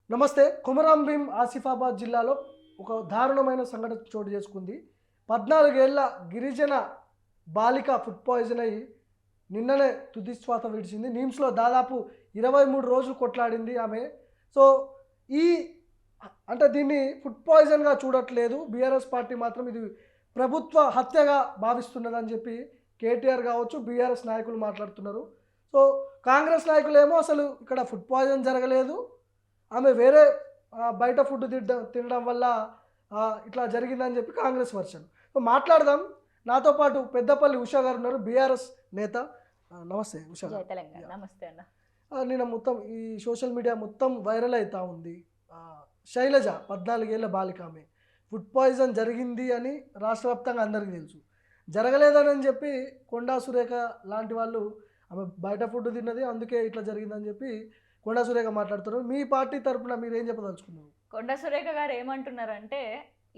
నమస్తే. కొమరం భీం ఆసిఫాబాద్ జిల్లాలో ఒక దారుణమైన సంఘటన చోటు చేసుకుంది. 14 ఏళ్ల గిరిజన బాలిక ఫుడ్ పాయిజన్ అయ్యి నిన్ననే తుదిశ్వాస విడిచింది. నిమ్స్లో దాదాపు 23 రోజులు కొట్లాడింది ఆమె. సో ఈ అంటే దీన్ని ఫుడ్ పాయిజన్గా చూడట్లేదు బీఆర్ఎస్ పార్టీ మాత్రం, ఇది ప్రభుత్వ హత్యగా భావిస్తున్నదని చెప్పి కేటీఆర్ కావచ్చు బీఆర్ఎస్ నాయకులు మాట్లాడుతున్నారు. సో కాంగ్రెస్ నాయకులేమో అసలు ఇక్కడ ఫుడ్ పాయిజన్ జరగలేదు, ఆమె వేరే బయట ఫుడ్ తినడం వల్ల ఇట్లా జరిగిందని చెప్పి కాంగ్రెస్ వర్షన్. సో మాట్లాడదాం. నాతో పాటు పెద్దపల్లి ఉషా గారు ఉన్నారు, బీఆర్ఎస్ నేత. నమస్తే ఉషా గారు. నమస్తే అన్న. నేను మొత్తం ఈ సోషల్ మీడియా మొత్తం వైరల్ అవుతా ఉంది. శైలజ 14 ఏళ్ల బాలిక, ఆమె ఫుడ్ పాయిజన్ జరిగింది అని రాష్ట్ర వ్యాప్తంగా అందరికీ తెలుసు. జరగలేదని చెప్పి కొండా సురేఖ లాంటి వాళ్ళు ఆమె బయట ఫుడ్ తిన్నది అందుకే ఇట్లా జరిగిందని చెప్పి కొండా సురేఖ మాట్లాడుతున్నారు. మీ పార్టీ తరఫున మీరు ఏం చెప్పదలుచుకున్నారు? కొండా సురేఖ గారు ఏమంటున్నారంటే,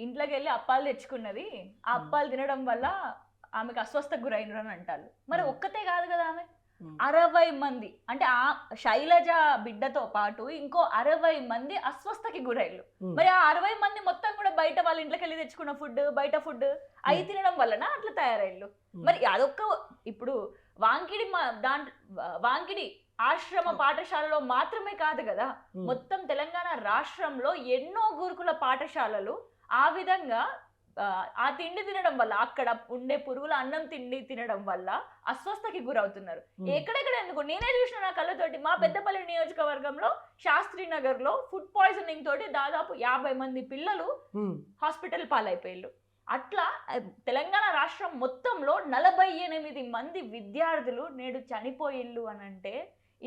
ఇంట్లోకి వెళ్ళి అప్పాలు తెచ్చుకున్నది, ఆ అప్పాలు తినడం వల్ల ఆమెకు అస్వస్థకు గురైనరు అని అంటారు. మరి ఒక్కతే కాదు కదా, ఆమె 60 మంది, అంటే ఆ శైలజ బిడ్డతో పాటు ఇంకో 60 మంది అస్వస్థకి గురైళ్ళు. మరి ఆ 60 మంది మొత్తం కూడా బయట వాళ్ళ ఇంట్లోకి వెళ్ళి తెచ్చుకున్న ఫుడ్, బయట ఫుడ్ అయి తినడం వలన అట్లా తయారయ్యారు. మరి అదొక్క ఇప్పుడు వాంకిడి ఆశ్రమ పాఠశాలలో మాత్రమే కాదు కదా, మొత్తం తెలంగాణ రాష్ట్రంలో ఎన్నో గురుకుల పాఠశాలలు ఆ విధంగా ఆ తిండి తినడం వల్ల, అక్కడ ఉండే పురుగుల అన్నం తిండి తినడం వల్ల అస్వస్థకి గురవుతున్నారు. ఎక్కడెక్కడ ఎందుకు నేనే చూసిన నా కళ్ళతోటి. మా పెద్దపల్లి నియోజకవర్గంలో శాస్త్రి నగర్ లో ఫుడ్ పాయిజనింగ్ తోటి దాదాపు 50 మంది పిల్లలు హాస్పిటల్ పాలైపోయారు. అట్లా తెలంగాణ రాష్ట్రం మొత్తంలో 48 మంది విద్యార్థులు నేడు చనిపోయిల్లు అని అంటే,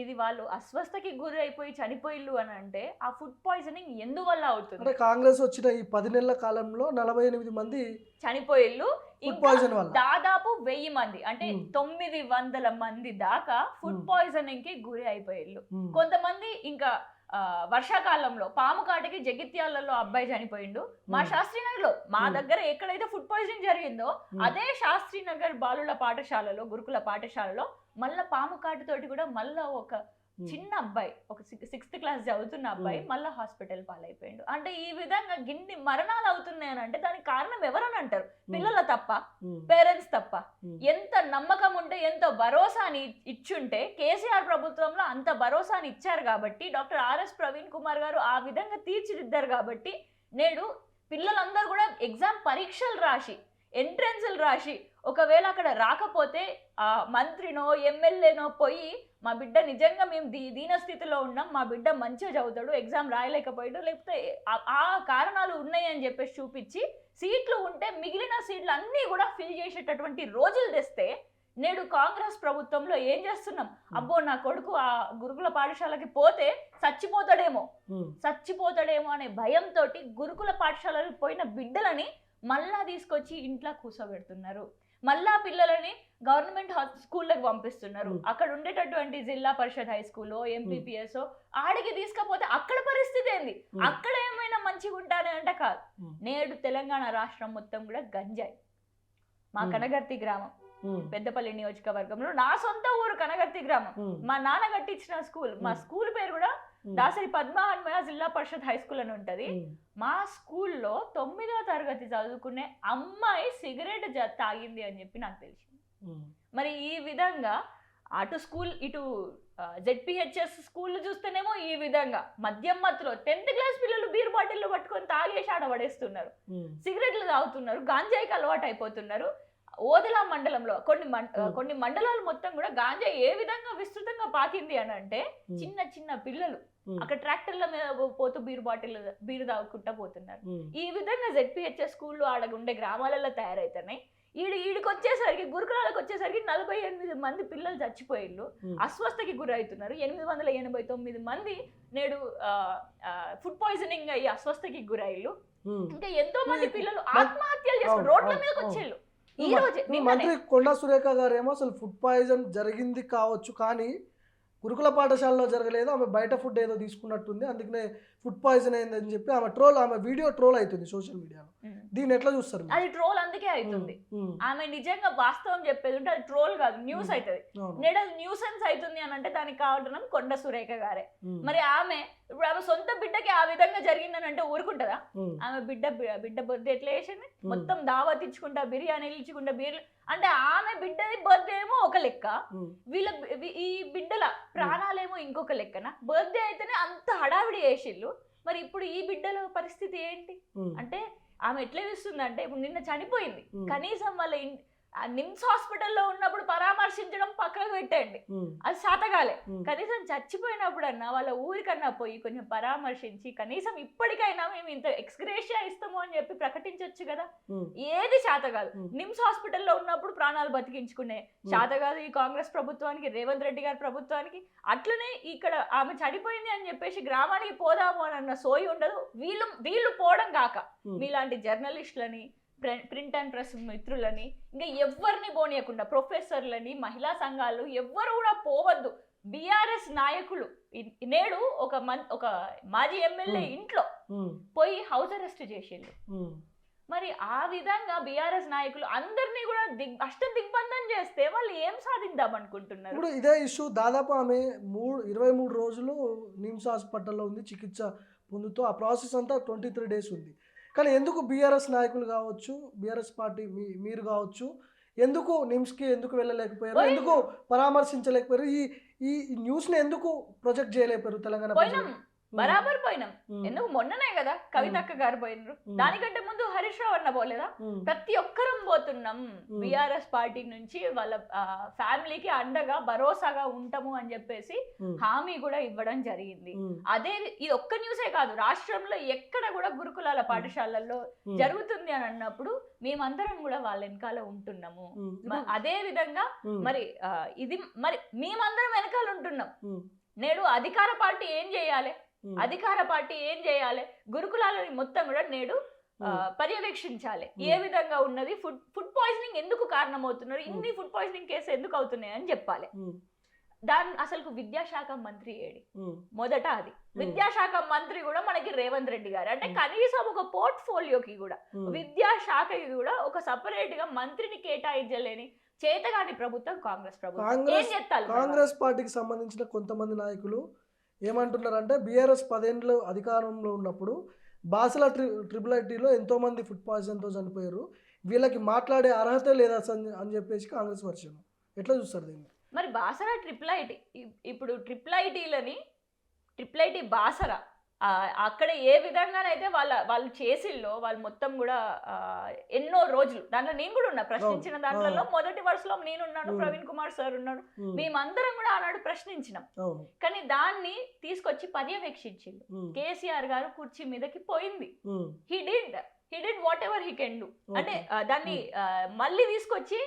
ఇది వాళ్ళు అస్వస్థకి గురి అయిపోయి చనిపోయిల్లు అని అంటే ఆ ఫుడ్ పాయిజనింగ్ ఎందువల్ల అవుతుంది? అంటే కాంగ్రెస్ వచ్చిన ఈ 10 నెలల కాలంలో 48 మంది చనిపోయిల్లు. దాదాపు 1000 మంది, అంటే 900 మంది దాకా ఫుడ్ పాయిజనింగ్ కి గురి అయిపోయిల్లు. కొంతమంది ఇంకా వర్షాకాలంలో పాము కాటికి జగిత్యాలలో అబ్బాయి చనిపోయిండు. మా శాస్త్రీనగర్ లో, మా దగ్గర ఎక్కడైతే ఫుడ్ పాయిజనింగ్ జరిగిందో అదే శాస్త్రీనగర్ బాలుల పాఠశాలలో, గురుకుల పాఠశాలలో మళ్ళా పాము కాటితోటి కూడా మళ్ళా ఒక చిన్న అబ్బాయి, ఒక 6th క్లాస్ చదువుతున్న అబ్బాయి మళ్ళా హాస్పిటల్ పాలైపోయిండు. అంటే ఈ విధంగా గిన్ని మరణాలు అవుతున్నాయని అంటే దానికి కారణం ఎవరని అంటారు? పిల్లల తప్ప, పేరెంట్స్ తప్ప. ఎంత నమ్మకం ఉంటే, ఎంతో భరోసాని ఇచ్చుంటే, కేసీఆర్ ప్రభుత్వంలో అంత భరోసాని ఇచ్చారు కాబట్టి, డాక్టర్ ఆర్ఎస్ ప్రవీణ్ కుమార్ గారు ఆ విధంగా తీర్చిదిద్దారు కాబట్టి నేడు పిల్లలందరూ కూడా ఎగ్జామ్ పరీక్షలు రాసి, ఎంట్రన్స్లు రాసి, ఒకవేళ అక్కడ రాకపోతే ఆ మంత్రినో ఎమ్మెల్యేనో పోయి, మా బిడ్డ నిజంగా మేము దీన స్థితిలో ఉన్నాం, మా బిడ్డ మంచిగా చదువుతాడు, ఎగ్జామ్ రాయలేకపోయాడు, లేకపోతే ఆ కారణాలు ఉన్నాయి అని చెప్పేసి చూపించి సీట్లు ఉంటే మిగిలిన సీట్లు అన్నీ కూడా ఫిల్ చేసేటటువంటి రోజులు తెస్తే, నేడు కాంగ్రెస్ ప్రభుత్వంలో ఏం చేస్తున్నాం? అబ్బో నా కొడుకు ఆ గురుకుల పాఠశాలకి పోతే చచ్చిపోతాడేమో అనే భయంతో గురుకుల పాఠశాలకు పోయిన బిడ్డలని మళ్ళా తీసుకొచ్చి ఇంట్లో కూర్చోబెడుతున్నారు. మళ్ళా పిల్లలని గవర్నమెంట్ స్కూళ్ళకి పంపిస్తున్నారు. అక్కడ ఉండేటటువంటి జిల్లా పరిషత్ హై స్కూల్లో, ఎంపీపీఎస్ ఆడికి తీసుకపోతే అక్కడ పరిస్థితి ఏంది? అక్కడ ఏమైనా మంచిగా ఉంటానే అంటే కాదు. నేడు తెలంగాణ రాష్ట్రం మొత్తం కూడా గంజాయి. మా కనగర్తి గ్రామం, పెద్దపల్లి నియోజకవర్గంలో నా సొంత ఊరు కనగర్తి గ్రామం. మా నాన్న కట్టించిన స్కూల్, మా స్కూల్ పేరు కూడా దాసరి పద్మహన్మయ జిల్లా పరిషత్ హై స్కూల్ అని ఉంటది. మా స్కూల్లో 9వ తరగతి చదువుకునే అమ్మాయి సిగరెట్ తాగింది అని చెప్పి నాకు తెలిసింది. మరి ఈ విధంగా అటు స్కూల్, ఇటు జెడ్పీహెచ్ఎస్ స్కూల్ చూస్తేనేమో ఈ విధంగా మద్యం మత్తులో 10th క్లాస్ పిల్లలు బీర్ బాటిల్లో పట్టుకొని తాగేసి ఆడబడేస్తున్నారు, సిగరెట్లు తాగుతున్నారు, గాంజాయికి అలవాటు అయిపోతున్నారు. ఓదెల మండలంలో కొన్ని మండలాలు మొత్తం కూడా గాంజా ఏ విధంగా విస్తృతంగా పాకింది అని అంటే, చిన్న చిన్న పిల్లలు అక్కడ ట్రాక్టర్ల మీద పోతూ బీరు తాగుకుంటా పోతున్నారు. ఈ విధంగా జెడ్పీహెచ్ఎస్ స్కూళ్ళు ఆడ ఉండే గ్రామాలలో తయారైతున్నాయి. ఈడికి వచ్చేసరికి, గురుకులాలకు వచ్చేసరికి 48 మంది పిల్లలు చచ్చిపోయిళ్ళు, అస్వస్థకి గురవుతున్నారు. 889 మంది నేడు ఫుడ్ పాయిజనింగ్ అయ్యి అస్వస్థకి గురయ్యిళ్ళు. ఇంకా ఎంతో మంది పిల్లలు ఆత్మహత్యలు చేసుకుని రోడ్ల మీదకి వచ్చేళ్ళు. మంత్రి కొండా సురేఖ గారు ఏమో అసలు ఫుడ్ పాయిజన్ జరిగింది కావచ్చు కానీ గురుకుల పాఠశాలలో జరగలేదు, ఆమె బయట ఫుడ్ ఏదో తీసుకున్నట్టుంది, అందుకనే ఫుడ్ పాయిజన్ అయిందని చెప్పి ఆమె వీడియో ట్రోల్ అవుతుంది సోషల్ మీడియాలో. దీన్ని ఎట్లా చూస్తారు? అది ట్రోల్ అందుకే అవుతుంది. ఆమె నిజంగా వాస్తవం చెప్పేది ఉంటే అది ట్రోల్ కాదు, న్యూస్ అవుతుంది. నేడు అది న్యూసెన్స్ అవుతుంది అని అంటే దానికి కావడం కొండా సురేఖ గారే. మరి ఆమె ఇప్పుడు ఆమె సొంత బిడ్డకి ఆ విధంగా జరిగిందని అంటే ఊరుకుంటుందా? ఆమె బిడ్డ బర్త్డే ఎట్లా చేసింది, మొత్తం దావత్ ఇచ్చుకుంటా, బిర్యానీలు ఇచ్చుకుంటా, బీర్లు అంటే ఆమె బిడ్డది బర్త్డే ఏమో ఒక లెక్క, ఈ బిడ్డల ప్రాణాలేమో ఇంకొక లెక్కన. బర్త్డే అయితేనే అంత హడావిడి చేసిళ్ళు, మరి ఇప్పుడు ఈ బిడ్డల పరిస్థితి ఏంటి అంటే ఆమె ఎట్లా ఇస్తుందంటే ఇప్పుడు నిన్న చనిపోయింది, కనీసం వాళ్ళ నిమ్స్ హాస్పిటల్లో ఉన్నప్పుడు పరామర్శించడం పక్కకు పెట్టండి, అది శాతగాలే. కనీసం చచ్చిపోయినప్పుడన్నా వాళ్ళ ఊరికన్నా పోయి కొంచెం పరామర్శించి కనీసం ఇప్పటికైనా మేము ఇంత ఎక్స్గ్రేషియా ఇస్తాము అని చెప్పి ప్రకటించవచ్చు కదా. ఏది శాతగాదు. నిమ్స్ హాస్పిటల్లో ఉన్నప్పుడు ప్రాణాలు బతికించుకునే శాతగాదు ఈ కాంగ్రెస్ ప్రభుత్వానికి, రేవంత్ రెడ్డి గారి ప్రభుత్వానికి. అట్లనే ఇక్కడ ఆమె చనిపోయింది అని చెప్పేసి గ్రామానికి పోదాము అని అన్న సోయి ఉండదు. వీళ్ళు పోవడం కాక మీలాంటి జర్నలిస్టులని, ప్రింట్ అండ్ ప్రెస్ మిత్రులని, ఇంకా ఎవరిని పోనీయకుండా ప్రొఫెసర్లని, మహిళా సంఘాలు ఎవ్వరు కూడా పోవద్దు. బీఆర్ఎస్ నాయకులు నేడు ఒక మాజీ ఎమ్మెల్యే ఇంట్లో పోయి హౌస్ అరెస్ట్ చేసిండు. మరి ఆ విధంగా బీఆర్ఎస్ నాయకులు అందరినీ కూడా దిగ్బంధం చేస్తే వాళ్ళు ఏం సాధిద్దాం అనుకుంటున్నారు? ఇప్పుడు ఇదే ఇష్యూ దాదాపు ఆమె 23 రోజులు నిమ్స్ హాస్పిటల్లో ఉంది, చికిత్స పొందుతూ. ఆ ప్రాసెస్ అంతా 23 డేస్ ఉంది. కానీ ఎందుకు బీఆర్ఎస్ నాయకులు కావచ్చు, బీఆర్ఎస్ పార్టీ మీరు కావచ్చు, ఎందుకు నిమ్స్కి ఎందుకు వెళ్ళలేకపోయారు, ఎందుకు పరామర్శించలేకపోయారు, ఈ న్యూస్ని ఎందుకు ప్రొజెక్ట్ చేయలేకపోయారు తెలంగాణ ప్రజలు? బరాబర్ పోయినాం. ఎందుకు మొన్ననే కదా కవితక్క గారు పోయినరు, దానికంటే ముందు హరీష్ రావు అన్న పోలేదా? ప్రతి ఒక్కరం పోతున్నాం. బీఆర్ఎస్ పార్టీ నుంచి వాళ్ళ ఫ్యామిలీకి అండగా భరోసాగా ఉంటాము అని చెప్పేసి హామీ కూడా ఇవ్వడం జరిగింది. అదే ఇది ఒక్క న్యూసే కాదు, రాష్ట్రంలో ఎక్కడ కూడా గురుకులాల పాఠశాలల్లో జరుగుతుంది అని అన్నప్పుడు మేమందరం కూడా వాళ్ళ వెనకాల ఉంటున్నాము. అదే విధంగా మరి ఇది మరి మేమందరం వెనకాల ఉంటున్నాం. నేడు అధికార పార్టీ ఏం చేయాలి, గురుకులాలని మొత్తం కూడా నేడు పర్యవేక్షించాలి. ఏ విధంగా ఉన్నది, ఫుడ్ పాయిజనింగ్ ఎందుకు కారణమవుతున్నారు, ఇన్ని ఫుడ్ పాయిజనింగ్ కేసు ఎందుకు అవుతున్నాయి అని చెప్పాలి. దాని అసలు విద్యాశాఖ మంత్రి ఏడి? మొదట అది విద్యాశాఖ మంత్రి కూడా మనకి రేవంత్ రెడ్డి గారు. అంటే కనీసం ఒక పోర్ట్ఫోలియోకి కూడా విద్యాశాఖకి కూడా ఒక సపరేట్ గా మంత్రిని కేటాయించలేని చేతగాని ప్రభుత్వం కాంగ్రెస్ ప్రభుత్వం. ఏం చేస్తారు? కాంగ్రెస్ పార్టీకి సంబంధించిన కొంతమంది నాయకులు ఏమంటున్నారంటే బీఆర్ఎస్ 10 ఏళ్ళు అధికారంలో ఉన్నప్పుడు బాసల ట్రిపుల్ ఐటీలో ఎంతోమంది ఫుడ్ పాయిజన్తో చనిపోయారు, వీళ్ళకి మాట్లాడే అర్హత లేదా అని చెప్పేసి కాంగ్రెస్ వర్షన్. ఎట్లా చూస్తారు దీన్ని? మరి బాసర ట్రిపుల్ ఐటీ, ఇప్పుడు ట్రిపుల్ ఐటీ బాసర అక్కడ ఏ విధంగానైతే వాళ్ళు చేసిల్లో వాళ్ళు మొత్తం కూడా ఎన్నో రోజులు దాంట్లో నేను కూడా ఉన్నా ప్రశ్నించిన దాంట్లో. మొదటి వరుసలో నేనున్నాను, ప్రవీణ్ కుమార్ సార్ ఉన్నాడు, మేమందరం కూడా ఆనాడు ప్రశ్నించినాం. కానీ దాన్ని తీసుకొచ్చి పర్యవేక్షించిండు. కేసీఆర్ గారు కుర్చీ మీదకి పోయింది. He did what ever he can do. అంటే దాన్ని మళ్ళీ తీసుకొచ్చి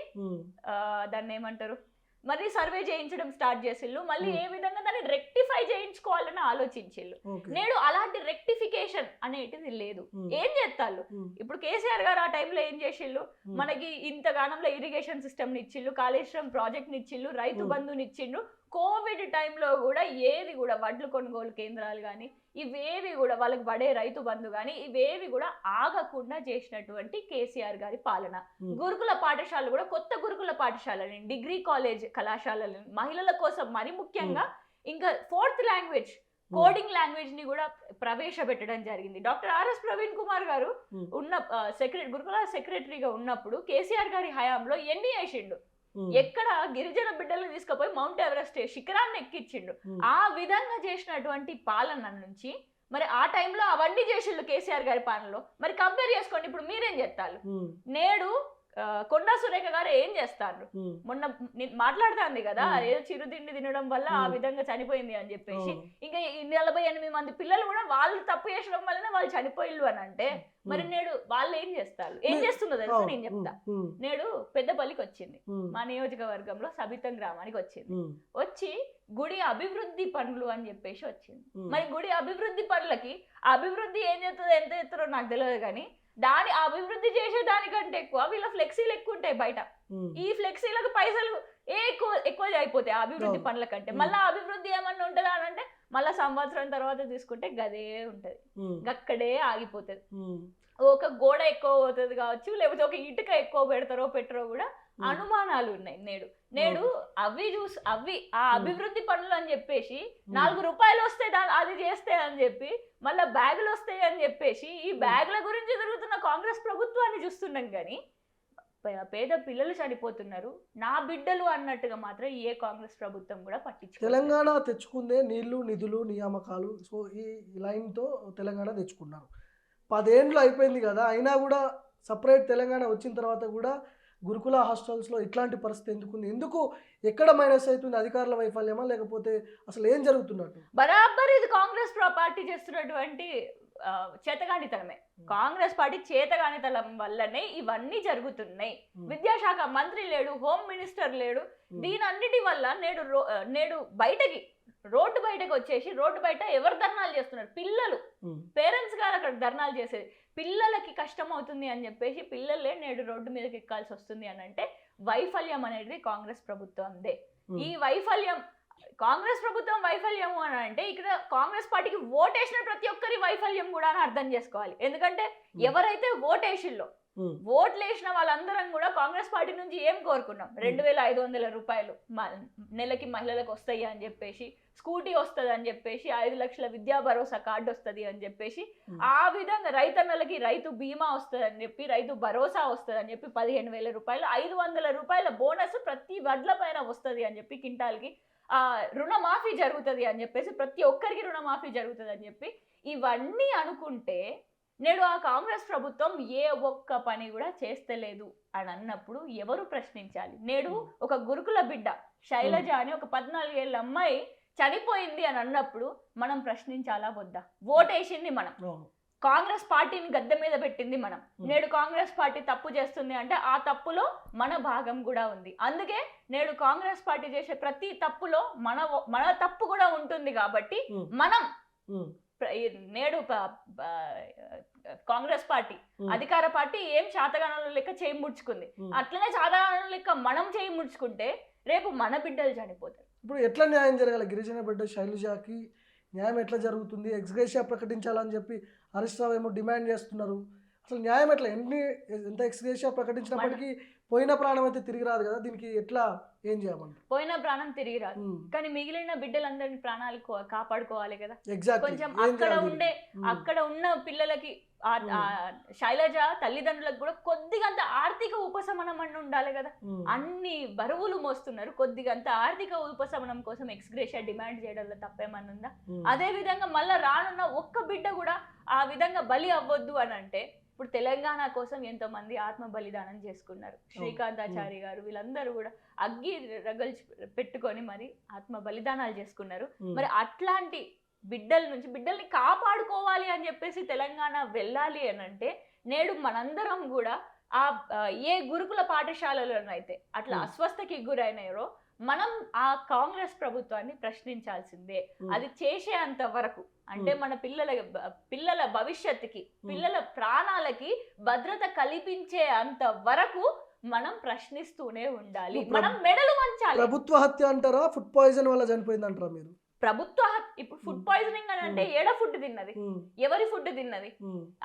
దాన్ని ఏమంటారు, మళ్ళీ సర్వే చేయించడం స్టార్ట్ చేసిళ్ళు. మళ్ళీ ఏ విధంగా దాన్ని రెక్టిఫై చేయించుకోవాలని ఆలోచించిళ్ళు. నేడు అలాంటి రెక్టిఫికేషన్ అనేటిది లేదు. ఏం చేస్తాళ్ళు ఇప్పుడు? కేసీఆర్ గారు ఆ టైంలో ఏం చేసిళ్ళు, మనకి ఇంతగానంలో ఇరిగేషన్ సిస్టమ్ ని ఇచ్చిళ్ళు, కాళేశ్వరం ప్రాజెక్ట్ ని ఇచ్చిళ్ళు, రైతు బంధుని ఇచ్చిండ్రు. కోవిడ్ టైంలో కూడా ఏది కూడా వడ్లు కొనుగోలు కేంద్రాలు కానీ ఇవేవి కూడా వాళ్ళకి పడే రైతు బంధు కానీ ఇవేవి కూడా ఆగకుండా చేసినటువంటి కేసీఆర్ గారి పాలన. గురుకుల పాఠశాలలు కూడా కొత్త గురుకుల పాఠశాలని, డిగ్రీ కాలేజ్ కళాశాలని, మహిళల కోసం మరి ముఖ్యంగా ఇంకా 4th లాంగ్వేజ్ కోడింగ్ లాంగ్వేజ్ ని కూడా ప్రవేశపెట్టడం జరిగింది. డాక్టర్ ఆర్ఎస్ ప్రవీణ్ కుమార్ గారు ఉన్న గురుకుల సెక్రటరీగా ఉన్నప్పుడు కేసీఆర్ గారి హయాంలో ఎన్ని చేసిండు, ఎక్కడ గిరిజన బిడ్డలను తీసుకుపోయి మౌంట్ ఎవరెస్ట్ శిఖరాన్ని ఎక్కించిండు. ఆ విధంగా చేసినటువంటి పాలన నుంచి మరి ఆ టైంలో అవన్నీ చేసిండు కేసీఆర్ గారి పాలనలో. మరి కంపేర్ చేసుకోండి, ఇప్పుడు మీరేం చేస్తారు? నేడు కొండా సురేఖ గారు ఏం చేస్తారు? మొన్న మాట్లాడుతుంది కదా, ఏదో చిరుతిండి తినడం వల్ల ఆ విధంగా చనిపోయింది అని చెప్పేసి. ఇంకా 48 మంది పిల్లలు కూడా వాళ్ళు తప్పు చేసడం వల్లనే వాళ్ళు చనిపోయిల్లు అని అంటే మరి నేడు వాళ్ళు ఏం చేస్తారు? ఏం చేస్తుందో తెలుసా? నేను చెప్తా. నేడు పెద్దపల్లికి వచ్చింది, మా నియోజకవర్గంలో సబితం గ్రామానికి వచ్చింది. వచ్చి గుడి అభివృద్ధి పనులు అని చెప్పేసి వచ్చింది. మరి గుడి అభివృద్ధి పనులకి అభివృద్ధి ఏం చేస్తుందో ఎంత చేస్తారో నాకు తెలియదు, కానీ దాని అభివృద్ధి చేసే దానికంటే ఎక్కువ వీళ్ళ ఫ్లెక్సీలు ఎక్కువ ఉంటాయి బయట. ఈ ఫ్లెక్సీలకు పైసలు ఎక్కువ అయిపోతాయి అభివృద్ధి పనుల కంటే. మళ్ళీ అభివృద్ధి ఏమన్నా ఉంటుందా అని అంటే మళ్ళా సంవత్సరం తర్వాత తీసుకుంటే గదే ఉంటది, గక్కడే ఆగిపోతుంది. ఒక గోడ ఎక్కువ పోతుంది కావచ్చు, లేకపోతే ఒక ఇటుక ఎక్కువ పెడతారో పెట్టరో కూడా అనుమానాలు ఉన్నాయి. నేడు అవి ఆ అభివృద్ధి పనులు అని చెప్పేసి 4 రూపాయలు వస్తే అది చేస్తే అని చెప్పి మళ్ళీ బ్యాగులు వస్తాయి అని చెప్పేసి ఈ బ్యాగుల గురించి జరుగుతున్న కాంగ్రెస్ ప్రభుత్వాన్ని చూస్తున్నాం. కానీ పేద పిల్లలు చనిపోతున్నారు, నా బిడ్డలు అన్నట్టుగా మాత్రం ఏ కాంగ్రెస్ ప్రభుత్వం కూడా పట్టించుకోలేదు. తెలంగాణ తెచ్చుకుందే నీళ్లు, నిధులు, నియామకాలు. సో ఈ లైన్తో తెలంగాణ తెచ్చుకున్నారు. 10 ఏళ్ళు అయిపోయింది కదా, అయినా కూడా సపరేట్ తెలంగాణ వచ్చిన తర్వాత కూడా గురుకుల హాస్టల్స్లో ఇట్లాంటి పరిస్థితి ఎందుకుంది? ఎందుకు ఎక్కడ మైనస్ అవుతుంది? అధికారుల వైఫల్యమా లేకపోతే అసలు ఏం జరుగుతున్నట్టు? బరాబర్ ఇది కాంగ్రెస్ పార్టీ చేస్తున్నటువంటి చేతగానితనమే. కాంగ్రెస్ పార్టీ చేతగానితనం వల్లనే ఇవన్నీ జరుగుతున్నాయి. విద్యాశాఖ మంత్రి లేడు, హోమ్ మినిస్టర్ లేడు. దీనన్నిటి వల్ల నేడు రోడ్డు బయటకు వచ్చేసి రోడ్డు బయట ఎవరు ధర్నాలు చేస్తున్నారు? పిల్లలు, పేరెంట్స్ గారు అక్కడ ధర్నాలు చేసేది. పిల్లలకి కష్టం అవుతుంది అని చెప్పేసి పిల్లలే నేడు రోడ్డు మీదకి ఎక్కాల్సి వస్తుంది అని అంటే వైఫల్యం అనేది కాంగ్రెస్ ప్రభుత్వందే. ఈ వైఫల్యం కాంగ్రెస్ ప్రభుత్వం వైఫల్యము అని అంటే ఇక్కడ కాంగ్రెస్ పార్టీకి ఓటేసిన ప్రతి ఒక్కరి వైఫల్యం కూడా అని అర్థం చేసుకోవాలి. ఎందుకంటే ఎవరైతే ఓటేసిల్లో ఓట్లు వేసిన వాళ్ళందరం కూడా కాంగ్రెస్ పార్టీ నుంచి ఏం కోరుకున్నాం? 2500 రూపాయలు నెలకి మహిళలకు వస్తాయి అని చెప్పేసి, స్కూటీ వస్తుంది అని చెప్పేసి, 5 లక్షల విద్యా భరోసా కార్డు వస్తుంది అని చెప్పేసి, ఆ విధంగా రైతన్నలకి రైతు బీమా వస్తుంది అని చెప్పి, రైతు భరోసా వస్తుంది అని చెప్పి 15,000 రూపాయలు, 500 రూపాయల బోనస్ ప్రతి వడ్ల పైన వస్తుంది అని చెప్పి, కింటాల్కి రుణమాఫీ జరుగుతుంది అని చెప్పేసి, ప్రతి ఒక్కరికి రుణమాఫీ జరుగుతుంది అని చెప్పి ఇవన్నీ అనుకుంటే నేడు ఆ కాంగ్రెస్ ప్రభుత్వం ఏ ఒక్క పని కూడా చేస్తలేదు అని అన్నప్పుడు ఎవరు ప్రశ్నించాలి? నేడు ఒక గురుకుల బిడ్డ శైలజ అని ఒక 14 ఏళ్ళ అమ్మాయి చనిపోయింది అని అన్నప్పుడు మనం ప్రశ్నించాలా వద్దా? ఓటేసింది మనం, కాంగ్రెస్ పార్టీని గద్దె మీద పెట్టింది మనం. నేడు కాంగ్రెస్ పార్టీ తప్పు చేస్తుంది అంటే ఆ తప్పులో మన భాగం కూడా ఉంది. అందుకే నేడు కాంగ్రెస్ పార్టీ చేసే ప్రతి తప్పులో మన తప్పు కూడా ఉంటుంది. కాబట్టి మనం నేడు కాంగ్రెస్ పార్టీ అధికార పార్టీ ఏం శాతగానంలో లెక్క చేయి ముడుచుకుంది, అట్లనే శాతగానంలో లెక్క మనం చేయి ముడుచుకుంటే రేపు మన బిడ్డలు చనిపోతారు. ఇప్పుడు ఎట్లా న్యాయం జరగాలి? గిరిజన బిడ్డ శైలజకి న్యాయం ఎట్లా జరుగుతుంది? ఎక్స్గ్రేషియా ప్రకటించాలని చెప్పి హరీష్ రావు ఏమో డిమాండ్ చేస్తున్నారు. అసలు న్యాయం ఎట్లా? ఎంత ఎక్స్గ్రేషియా ప్రకటించినప్పటికీ పోయిన ప్రాణం అయితే తిరిగి రాదు కదా, దీనికి ఎట్లా ఏం చేయమంటారు? పోయిన ప్రాణం తిరిగి రాదు, కానీ మిగిలిన బిడ్డలందరినీ ప్రాణాలు కాపాడుకోవాలి కదా. కొంచెం అక్కడ ఉన్న పిల్లలకి శైలజ తల్లిదండ్రులకు కూడా కొద్దిగంత ఆర్థిక ఉపశమనం అని ఉండాలి కదా. అన్ని బరువులు మోస్తున్నారు, కొద్దిగంత ఆర్థిక ఉపశమనం కోసం ఎక్స్గ్రేషియా డిమాండ్ చేయడంలో తప్పేమన్నా ఉందా? అదే విధంగా మళ్ళీ రానున్న ఒక్క బిడ్డ కూడా ఆ విధంగా బలి అవ్వద్దు అని అంటే, ఇప్పుడు తెలంగాణ కోసం ఎంతో మంది ఆత్మ బలిదానం చేసుకున్నారు. శ్రీకాంతాచారి గారు వీళ్ళందరూ కూడా అగ్గి రగల్చి పెట్టుకొని మరి ఆత్మ బలిదానాలు చేసుకున్నారు. మరి అట్లాంటి బిడ్డల్ని కాపాడుకోవాలి అని చెప్పేసి తెలంగాణ వెళ్ళాలి అని అంటే నేడు మనందరం కూడా ఏ గురుకుల పాఠశాలలోనైతే అట్లా అస్వస్థకి గురైనారో మనం ఆ కాంగ్రెస్ ప్రభుత్వాన్ని ప్రశ్నించాల్సిందే. అది చేసేంత వరకు అంటే మన పిల్లల భవిష్యత్తుకి, పిల్లల ప్రాణాలకి భద్రత కల్పించే అంత వరకు మనం ప్రశ్నిస్తూనే ఉండాలి. మనం మెడలు వంచాలి. ప్రభుత్వ హత్య అంటారా, ఫుడ్ పాయిజన్ వల్ల చనిపోయింది అంటారా మీరు? ఇప్పుడు ఫుడ్ పాయిజనింగ్ అని అంటే ఏడ ఫుడ్ తిన్నది, ఎవరి ఫుడ్ తిన్నది?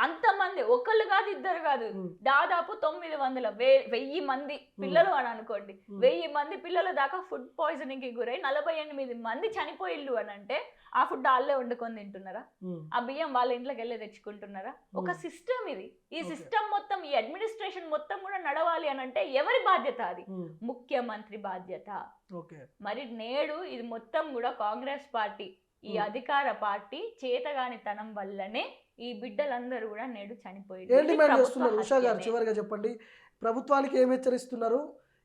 అంతమంది, ఒకళ్ళు కాదు ఇద్దరు కాదు, దాదాపు 900,000 మంది పిల్లలు అని అనుకోండి. 1000 మంది పిల్లల దాకా ఫుడ్ పాయిజనింగ్ కి గురై 48 మంది చనిపోయిల్లు అని అంటే ఆ ఫుడ్ వాళ్ళే వండుకొని తింటున్నారా? ఆ బియ్యం వాళ్ళ ఇంట్లోకి వెళ్ళి తెచ్చుకుంటున్నారా? ఒక సిస్టమ్ ఇది. ఈ సిస్టమ్ మొత్తం, ఈ అడ్మినిస్ట్రేషన్ మొత్తం కూడా నడవాలి అని అంటే ఎవరి బాధ్యత? అది ముఖ్యమంత్రి బాధ్యత. మరి నేడు ఇది మొత్తం కూడా కాంగ్రెస్ పార్టీ, ఈ అధికార పార్టీ చేతగానితనం వల్లనే ఈ బిడ్డలందరూ కూడా నేడు చనిపోయారు. ఏం డిమాండ్ చేస్తున్నారు ఉషా గారు? చివరిగా చెప్పండి, ప్రభుత్వానికి ఏం హెచ్చరిస్తున్నారు?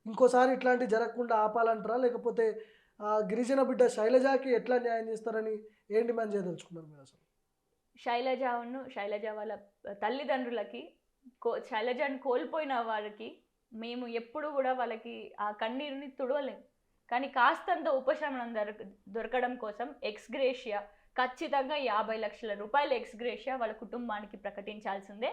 ఇంకోసారి ఇట్లాంటి జరగకుండా ఆపాలంటారా, లేకపోతే గిరిజన బిడ్డ శైలజకి ఎట్లా న్యాయం చేస్తారని ఏం డిమాండ్ చేయదలుచుకున్నారు మీరు? అసలు శైలజ వాళ్ళ తల్లిదండ్రులకి, శైలజని కోల్పోయిన వారికి మేము ఎప్పుడు కూడా వాళ్ళకి ఆ కన్నీరుని తుడవలేము. కానీ కాస్తంత ఉపశమనం దొరకడం కోసం ఎక్స్గ్రేషియా ఖచ్చితంగా 50 లక్షల రూపాయల ఎక్స్గ్రేషియా వాళ్ళ కుటుంబానికి ప్రకటించాల్సిందే.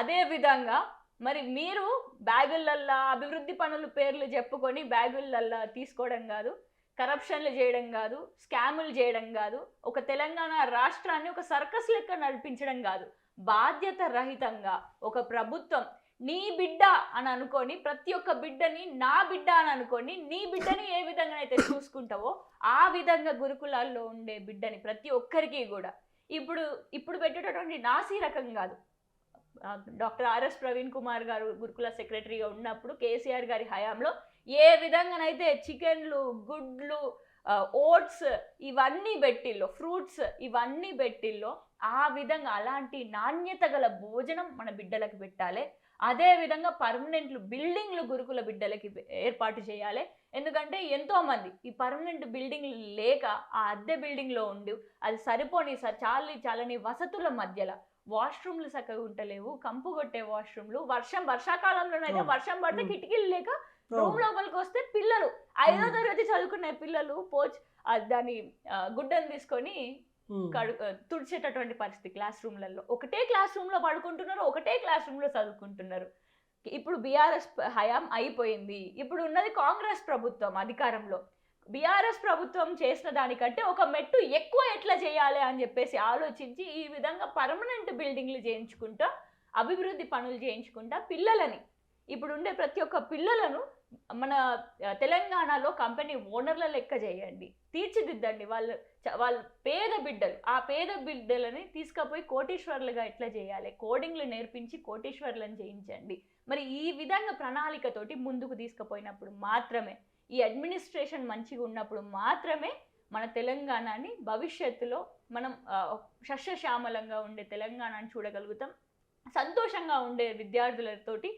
అదే విధంగా మరి మీరు బ్యాగులల్లా అభివృద్ధి పనుల పేర్లు చెప్పుకొని బ్యాగులల్లా తీసుకోవడం కాదు, కరప్షన్లు చేయడం కాదు, స్కాములు చేయడం కాదు, ఒక తెలంగాణ రాష్ట్రాన్ని ఒక సర్కస్ లెక్క నడిపించడం కాదు, బాధ్యత రహితంగా ఒక ప్రభుత్వం నీ బిడ్డ అని అనుకొని ప్రతి ఒక్క బిడ్డని నా బిడ్డ అని అనుకొని నీ బిడ్డని ఏ విధంగా అయితే చూసుకుంటావో ఆ విధంగా గురుకులాల్లో ఉండే బిడ్డని ప్రతి ఒక్కరికి కూడా ఇప్పుడు పెట్టేటటువంటి నాసీ రకం కాదు. డాక్టర్ ఆర్ఎస్ ప్రవీణ్ కుమార్ గారు గురుకుల సెక్రటరీగా ఉన్నప్పుడు కేసీఆర్ గారి హయాంలో ఏ విధంగానైతే చికెన్లు, గుడ్లు, ఓట్స్ ఇవన్నీ పెట్టిల్లో, ఫ్రూట్స్ ఇవన్నీ పెట్టిల్లో ఆ విధంగా అలాంటి నాణ్యత గల భోజనం మన బిడ్డలకు పెట్టాలి. అదే విధంగా పర్మనెంట్లు బిల్డింగ్లు గురుకుల బిడ్డలకి ఏర్పాటు చేయాలి. ఎందుకంటే ఎంతో మంది ఈ పర్మనెంట్ బిల్డింగ్లు లేక ఆ అద్దె బిల్డింగ్లో ఉండి అది సరిపోని చాలని వసతుల మధ్యలో వాష్రూమ్లు చక్కగా ఉంటలేవు, కంపు కొట్టే వాష్రూమ్లు, వర్షాకాలంలోనైతే వర్షం పడితే కిటికీలు లేక రూమ్ లోపలికి వస్తే పిల్లలు 5వ తరగతి చదువుకునే పిల్లలు దాని గుడ్డను తీసుకొని తుడిచేటటువంటి పరిస్థితి. క్లాస్ రూమ్లలో ఒకటే క్లాస్ రూమ్ లో పడుకుంటున్నారు, ఒకటే క్లాస్ రూమ్ లో చదువుకుంటున్నారు. ఇప్పుడు బీఆర్ఎస్ హయాం అయిపోయింది, ఇప్పుడు ఉన్నది కాంగ్రెస్ ప్రభుత్వం అధికారంలో. బీఆర్ఎస్ ప్రభుత్వం చేసిన దానికంటే ఒక మెట్టు ఎక్కువ ఎట్లా చేయాలి అని చెప్పేసి ఆలోచించి ఈ విధంగా పర్మనెంట్ బిల్డింగ్లు చేయించుకుంటా, అభివృద్ధి పనులు చేయించుకుంటా పిల్లలని, ఇప్పుడు ఉండే ప్రతి ఒక్క పిల్లలను మన తెలంగాణలో కంపెనీ ఓనర్ల లెక్క చేయండి, తీర్చిదిద్దండి. వాళ్ళ పేద బిడ్డలు, ఆ పేద బిడ్డలని తీసుకుపోయి కోటీశ్వర్లుగా ఎట్లా చేయాలి, కోడింగ్లు నేర్పించి కోటీశ్వర్లను చేయించండి. మరి ఈ విధంగా ప్రణాళికతోటి ముందుకు తీసుకుపోయినప్పుడు మాత్రమే, ఈ అడ్మినిస్ట్రేషన్ మంచిగా ఉన్నప్పుడు మాత్రమే మన తెలంగాణని భవిష్యత్తులో మనం సస్యశ్యామలంగా ఉండే తెలంగాణని చూడగలుగుతాం. సంతోషంగా ఉండే విద్యార్థులతోటి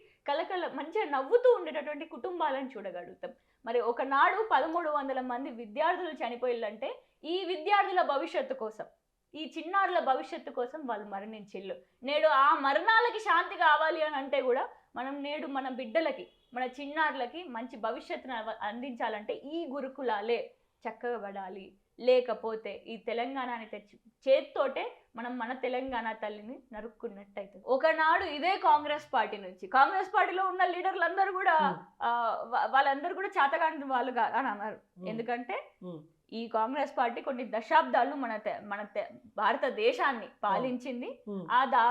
మంచిగా నవ్వుతూ ఉండేటటువంటి కుటుంబాలను చూడగలుగుతాం. మరి ఒకనాడు 1300 మంది విద్యార్థులు చనిపోయిందంటే ఈ విద్యార్థుల భవిష్యత్తు కోసం, ఈ చిన్నారుల భవిష్యత్తు కోసం వాళ్ళు మరణించిళ్ళు. నేడు ఆ మరణాలకి శాంతి కావాలి అని అంటే కూడా మనం నేడు మన బిడ్డలకి, మన చిన్నారులకి మంచి భవిష్యత్తును అందించాలంటే ఈ గురుకులాలే చక్కగా పడాలి. లేకపోతే ఈ తెలంగాణని చేత్తోటే మనం మన తెలంగాణ తల్లిని నరుక్కున్నట్టయితే. ఒకనాడు ఇదే కాంగ్రెస్ పార్టీలో ఉన్న లీడర్లందరూ కూడా వాళ్ళందరూ కూడా చేతగాని వాళ్ళుగా అని అన్నారు. ఎందుకంటే ఈ కాంగ్రెస్ పార్టీ కొన్ని దశాబ్దాలు మన భారతదేశాన్ని పాలించింది.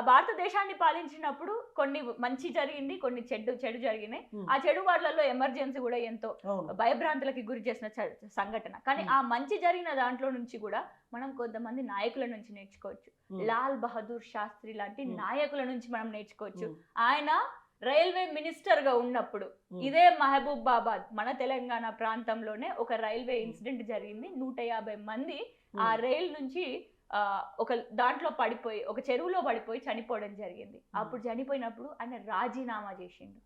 భారతదేశాన్ని పాలించినప్పుడు కొన్ని మంచి జరిగింది, కొన్ని చెడు జరిగినాయి. ఆ చెడు వాటిలలో ఎమర్జెన్సీ కూడా ఎంతో భయభ్రాంతులకి గురి చేసిన సంఘటన. కానీ ఆ మంచి జరిగిన దాంట్లో నుంచి కూడా మనం కొంతమంది నాయకుల నుంచి నేర్చుకోవచ్చు. లాల్ బహదూర్ శాస్త్రి లాంటి నాయకుల నుంచి మనం నేర్చుకోవచ్చు. ఆయన రైల్వే మినిస్టర్ గా ఉన్నప్పుడు ఇదే మహబూబాబాద్ మన తెలంగాణ ప్రాంతంలోనే ఒక రైల్వే ఇన్సిడెంట్ జరిగింది. 150 మంది ఆ రైల్ నుంచి ఒక దాంట్లో పడిపోయి, ఒక చెరువులో పడిపోయి చనిపోవడం జరిగింది. అప్పుడు చనిపోయినప్పుడు ఆయన రాజీనామా చేసిండు.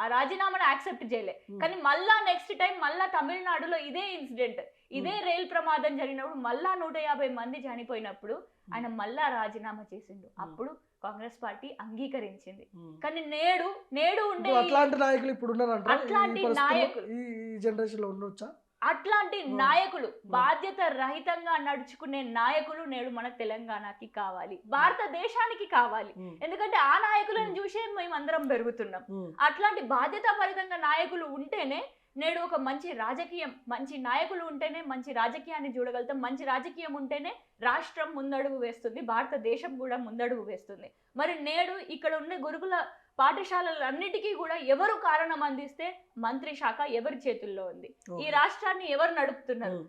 ఆ రాజీనామాను యాక్సెప్ట్ చేయలే. కానీ మళ్ళా నెక్స్ట్ టైం మళ్ళా తమిళనాడులో ఇదే ఇన్సిడెంట్, ఇదే రైల్ ప్రమాదం జరిగినప్పుడు మళ్ళా 150 మంది చనిపోయినప్పుడు ఆయన మళ్ళా రాజీనామా చేసిండు. అప్పుడు కాంగ్రెస్ పార్టీ అంగీకరించింది. కానీ నేడు ఉండే అట్లాంటి నాయకులు ఇప్పుడు ఉన్నారంట. అట్లాంటి నాయకులు ఈ జనరేషన్ లో ఉండొచ్చా? అట్లాంటి నాయకులు, బాధ్యత రహితంగా నడుచుకునే నాయకులు నేడు మన తెలంగాణకి కావాలి, భారతదేశానికి కావాలి. ఎందుకంటే ఆ నాయకులను చూసే మేము అందరం పెరుగుతున్నాం. అట్లాంటి బాధ్యతాపరితంగా నాయకులు ఉంటేనే నేడు ఒక మంచి నాయకులు ఉంటేనే మంచి రాజకీయాన్ని చూడగలుగుతాం. మంచి రాజకీయం ఉంటేనే రాష్ట్రం ముందడుగు వేస్తుంది, భారతదేశం కూడా ముందడుగు వేస్తుంది. మరి నేడు ఇక్కడ ఉన్న గురుకుల పాఠశాలలన్నిటికీ కూడా ఎవరు కారణం అందిస్తే మంత్రి శాఖ ఎవరి చేతుల్లో ఉంది? ఈ రాష్ట్రాన్ని ఎవరు నడుపుతున్నారు?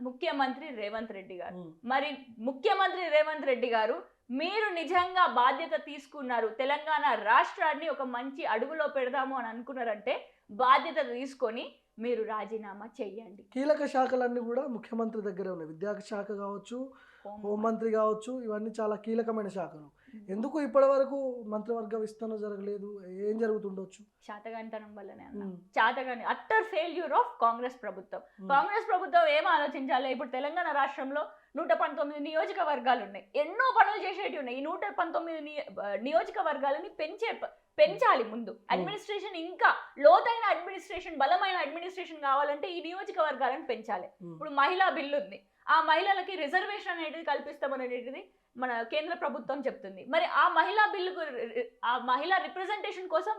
ముఖ్యమంత్రి రేవంత్ రెడ్డి గారు. మరి ముఖ్యమంత్రి రేవంత్ రెడ్డి గారు మీరు నిజంగా బాధ్యత తీసుకున్నారు, తెలంగాణ రాష్ట్రాన్ని ఒక మంచి అడుగులో పెడదాము అని అనుకున్నారంటే బాధ్యత తీసుకొని మీరు రాజీనామా చెయ్యండి. కీలక శాఖలన్నీ కూడా ముఖ్యమంత్రి దగ్గరే ఉన్నాయి. విద్యాశాఖ కావచ్చు, హోంమంత్రి కావచ్చు, ఇవన్నీ చాలా కీలకమైన శాఖలు. ఎందుకు ఇప్పటి వరకు మంత్రివర్గ విస్తరణ జరగలేదు? ఏం జరుగుతుండొచ్చు? చేతగానితనం వల్లనే అన్న. చేతగాని అట్టర్ ఫెయిల్యూర్ ఆఫ్ కాంగ్రెస్ ప్రభుత్వం. కాంగ్రెస్ ప్రభుత్వం ఏం ఆలోచించాలి? ఇప్పుడు తెలంగాణ రాష్ట్రంలో 119 నియోజకవర్గాలు ఉన్నాయి, ఎన్నో పనులు చేసేటివి ఉన్నాయి. ఈ 119 నియోజకవర్గాలని పెంచాలి. ముందు అడ్మినిస్ట్రేషన్, ఇంకా లోతైన అడ్మినిస్ట్రేషన్, బలమైన అడ్మినిస్ట్రేషన్ కావాలంటే ఈ నియోజకవర్గాలను పెంచాలి. ఇప్పుడు మహిళా బిల్లు ఉంది, ఆ మహిళలకి రిజర్వేషన్ అనేది కల్పిస్తామనేది మన కేంద్ర ప్రభుత్వం చెప్తుంది. మరి ఆ మహిళా బిల్లుకు, ఆ మహిళా రిప్రజెంటేషన్ కోసం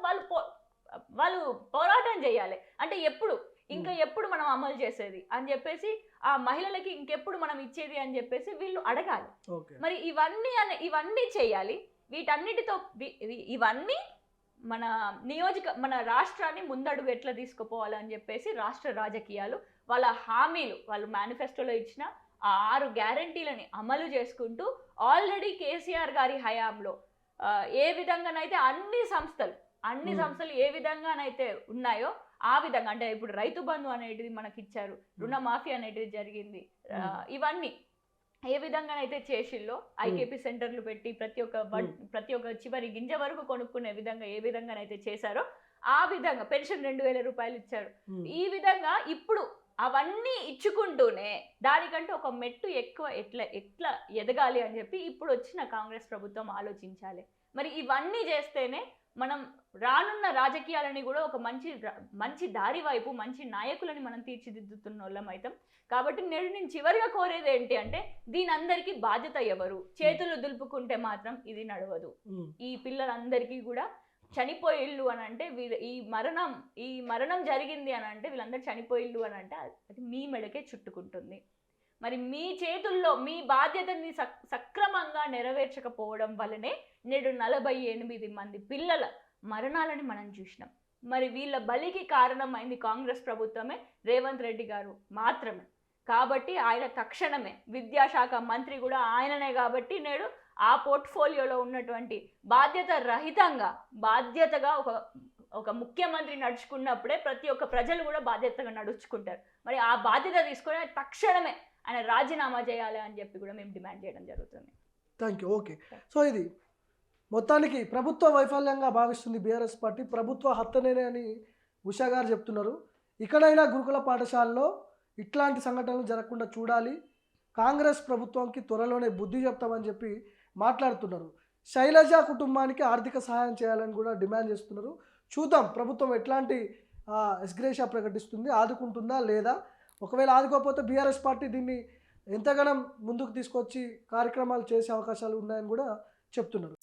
వాళ్ళు పోరాటం చేయాలి. అంటే ఎప్పుడు మనం అమలు చేసేది అని చెప్పేసి, ఆ మహిళలకి ఇంకెప్పుడు మనం ఇచ్చేది అని చెప్పేసి వీళ్ళు అడగాలి. మరి ఇవన్నీ చేయాలి. వీటన్నిటితో ఇవన్నీ మన రాష్ట్రాన్ని ముందడుగు ఎట్లా తీసుకుపోవాలని చెప్పేసి రాష్ట్ర రాజకీయాలు వాళ్ళ హామీలు వాళ్ళు మేనిఫెస్టోలో ఇచ్చిన ఆ 6 గ్యారంటీలని అమలు చేసుకుంటూ ఆల్రెడీ కేసీఆర్ గారి హయాంలో ఏ విధంగానైతే అన్ని సంస్థలు ఏ విధంగానైతే ఉన్నాయో ఆ విధంగా, అంటే ఇప్పుడు రైతు బంధు అనేది మనకి ఇచ్చారు, రుణమాఫీ అనేది జరిగింది, ఇవన్నీ ఏ విధంగానైతే చేసిల్లో ఐకేపీ సెంటర్లు పెట్టి ప్రతి ఒక్క చివరి గింజ వరకు కొనుక్కునే విధంగా ఏ విధంగానైతే చేశారో ఆ విధంగా పెన్షన్ 2000 రూపాయలు ఇచ్చారు. ఈ విధంగా ఇప్పుడు అవన్నీ ఇచ్చుకుంటూనే దానికంటే ఒక మెట్టు ఎక్కువ ఎట్లా ఎదగాలి అని చెప్పి ఇప్పుడు వచ్చిన కాంగ్రెస్ ప్రభుత్వం ఆలోచించాలి. మరి ఇవన్నీ చేస్తేనే మనం రానున్న రాజకీయాలని కూడా ఒక మంచి దారి వైపు మంచి నాయకులని మనం తీర్చిదిద్దుతున్న వాళ్ళం అవుతాం. కాబట్టి నేను చివరిగా కోరేది ఏంటి అంటే దీని అందరికీ బాధ్యత ఎవరు? చేతులు దులుపుకుంటే మాత్రం ఇది నడవదు. ఈ పిల్లలందరికీ కూడా చనిపోయిల్లు అని అంటే ఈ మరణం జరిగింది అని అంటే వీళ్ళందరూ చనిపోయిల్లు అని అంటే అది మీ మెడకే చుట్టుకుంటుంది. మరి మీ చేతుల్లో మీ బాధ్యతని సక్రమంగా నెరవేర్చకపోవడం వల్లనే నేడు 48 మంది పిల్లల మరణాలని మనం చూసినాం. మరి వీళ్ళ బలికి కారణమైంది కాంగ్రెస్ ప్రభుత్వమే, రేవంత్ రెడ్డి గారు మాత్రమే. కాబట్టి ఆయన తక్షణమే విద్యాశాఖ మంత్రి కూడా ఆయననే. కాబట్టి నేడు ఆ పోర్ట్ఫోలియోలో ఉన్నటువంటి బాధ్యతగా ఒక ముఖ్యమంత్రి నడుచుకున్నప్పుడే ప్రతి ఒక్క ప్రజలు కూడా బాధ్యతగా నడుచుకుంటారు. మరి ఆ బాధ్యత తీసుకొని తక్షణమే ఆయన రాజీనామా చేయాలి అని చెప్పి కూడా మేము డిమాండ్ చేయడం జరుగుతుంది. Thank you. ఓకే, సో ఇది మొత్తానికి ప్రభుత్వ వైఫల్యంగా భావిస్తుంది బీఆర్ఎస్ పార్టీ, ప్రభుత్వ హత్యనే అని ఉషా గారు చెప్తున్నారు. ఇక్కడైనా గురుకుల పాఠశాలలో ఇట్లాంటి సంఘటనలు జరగకుండా చూడాలి, కాంగ్రెస్ ప్రభుత్వానికి త్వరలోనే బుద్ధి చెప్తామని చెప్పి మాట్లాడుతున్నారు. శైలజ కుటుంబానికి ఆర్థిక సహాయం చేయాలని కూడా డిమాండ్ చేస్తున్నారు. చూద్దాం ప్రభుత్వం ఎట్లాంటి ఎస్గ్రేషియా ప్రకటిస్తుంది, ఆదుకుంటుందా లేదా. ఒకవేళ ఆదుకోకపోతే బీఆర్ఎస్ పార్టీ దీన్ని ఎంతగానో ముందుకు తీసుకొచ్చి కార్యక్రమాలు చేసే అవకాశాలు ఉన్నాయని కూడా చెప్తున్నారు.